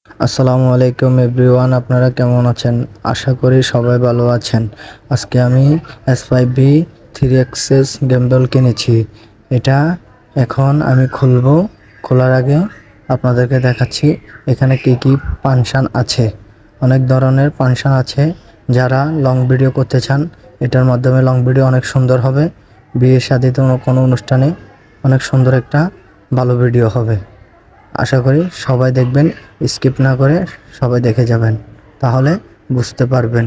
আসসালামু আলাইকুম এভরিওয়ান, আপনারা কেমন আছেন? আশা করি সবাই ভালো আছেন। আজকে আমি S5B 3XS গেমবল কিনেছি। এটা এখন আমি খুলবো। খোলার আগে আপনাদেরকে দেখাচ্ছি এখানে কি কি ফাংশন আছে। অনেক ধরনের ফাংশন আছে। যারা লং ভিডিও করতে চান, এটার মাধ্যমে লং ভিডিও অনেক সুন্দর হবে। বিয়ে শাদীতে কোনো অনুষ্ঠানে অনেক সুন্দর একটা ভালো ভিডিও হবে। আশা করি সবাই দেখবেন, স্কিপ না করে সবাই দেখে যাবেন, তাহলে বুঝতে পারবেন।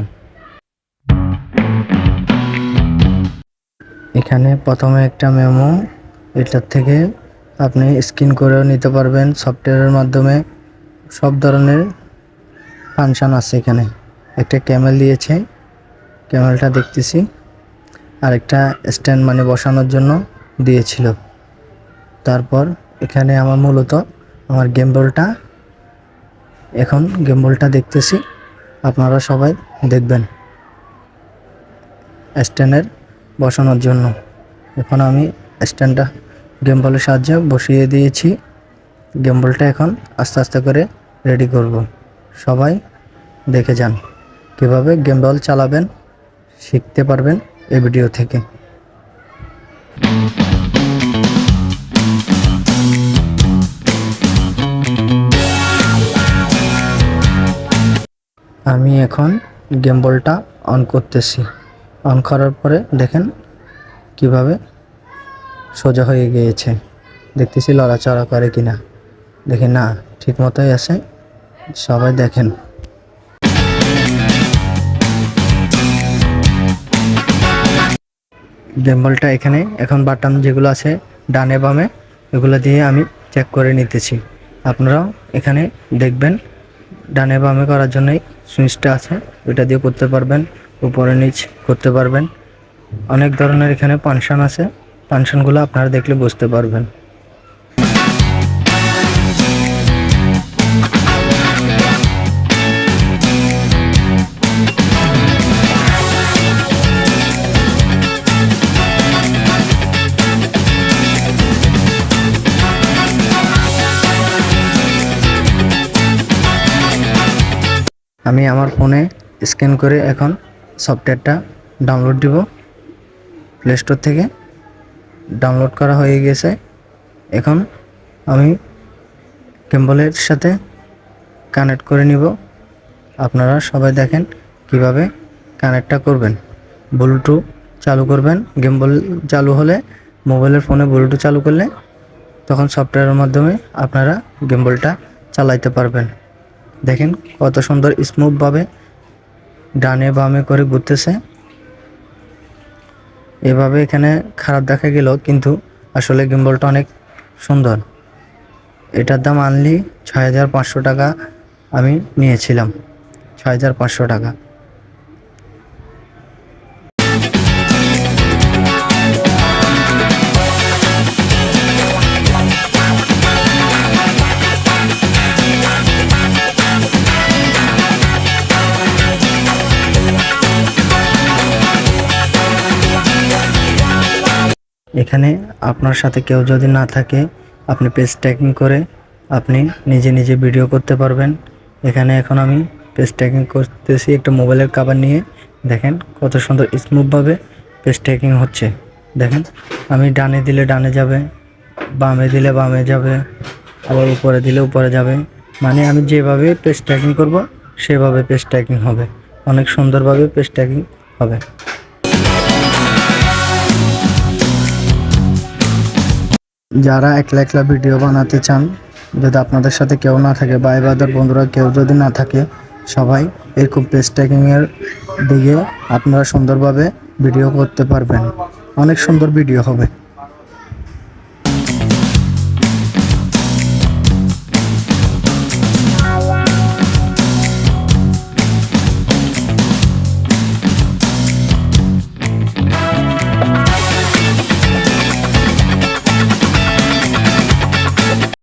এখানে প্রথমে একটা মেমো, এটার থেকে আপনি স্ক্রিন করেও নিতে পারবেন সফটওয়্যারের মাধ্যমে। সব ধরনের ফাংশন আছে এখানে। একটা ক্যামেল দিয়েছে, ক্যামেলটা দেখতেছি। আর একটা স্ট্যান্ড মানে বসানোর জন্য দিয়েছিল। তারপর এখানে মূলত আমার গেমবলটা দেখতেছি, আপনারা সবাই দেখবেন স্ট্যান্ডের বসানোর জন্য। এখন আমি স্ট্যান্ডটা গেমবলের সাহায্যে বসিয়ে দিয়েছি। গেমবলটা এখন আস্তে আস্তে করে রেডি করব। সবাই দেখে যান কিভাবে গেমবল চালাবেন, শিখতে পারবেন এই ভিডিও থেকে। আমি এখন গেমবলটা অন করতেছি। অন করার পরে দেখেন কিভাবে সোজা হয়ে গিয়েছে। দেখতেছি লড়াচড়া করে কিনা। দেখি না, ঠিক মতোই আছে। সবাই দেখেন। গেমবলটা এখানে এখন বাটন যেগুলো আছে ডানে বামে, এগুলো দিয়ে আমি চেক করে নিতেছি। আপনারাও এখানে দেখবেন, ডানে বামে করার জন্যই সুইচটা আছে, ওইটা দিয়ে করতে পারবেন। উপরে নিচ করতে পারবেন। অনেক ধরনের এখানে ফাংশন আছে। ফাংশনগুলো আপনারা দেখলে বুঝতে পারবেন। আমি আমার ফোনে স্ক্যান করে এখন সফটওয়্যারটা ডাউনলোড দিব। প্লে স্টোর থেকে ডাউনলোড করা হয়ে গেছে। এখন আমি গেমবলের সাথে কানেক্ট করে নিব। আপনারা সবাই দেখেন কিভাবে কানেক্টটা করবেন। ব্লুটুথ চালু করবেন। গেমবল চালু হলে মোবাইলের ফোনে ব্লুটুথ চালু করলে তখন সফটওয়্যারের মাধ্যমে আপনারা গেমবলটা চালাইতে পারবেন। দেখেন কত সুন্দর স্মুথভাবে ডানে বামে করে ঘুরতেছে। এভাবে এখানে খারাপ দেখা গেল, কিন্তু আসলে গিম্বলটা অনেক সুন্দর। এটার দাম আনলি ৬৫০০ টাকা আমি নিয়েছিলাম। ৬৫০০ টাকা। এখানে আপনার সাথে কেউ যদি না থাকে, আপনি পেজ ট্র্যাকিং করে আপনি নিজে নিজে ভিডিও করতে পারবেন। এখানে এখন আমি পেজ ট্র্যাকিং করতেছি একটা মোবাইলের কভার নিয়ে। দেখেন কত সুন্দর স্মুথভাবে পেজ ট্র্যাকিং হচ্ছে। দেখেন আমি ডানে দিলে ডানে যাবে, বামে দিলে বামে যাবে, আবার উপরে দিলে উপরে যাবে। মানে আমি যেভাবে পেজ ট্র্যাকিং করব সেভাবে পেজ ট্র্যাকিং হবে। অনেক সুন্দরভাবে পেজ ট্র্যাকিং হবে। যারা একলা একলা ভিডিও বানাতে চান, যদি আপনাদের সাথে কেউ না থাকে বা এবাদের বন্ধুরা কেউ যদি না থাকে, সবাই এরকম পেজ ট্র্যাকিংয়ের দিকে আপনারা সুন্দরভাবে ভিডিও করতে পারবেন। অনেক সুন্দর ভিডিও হবে।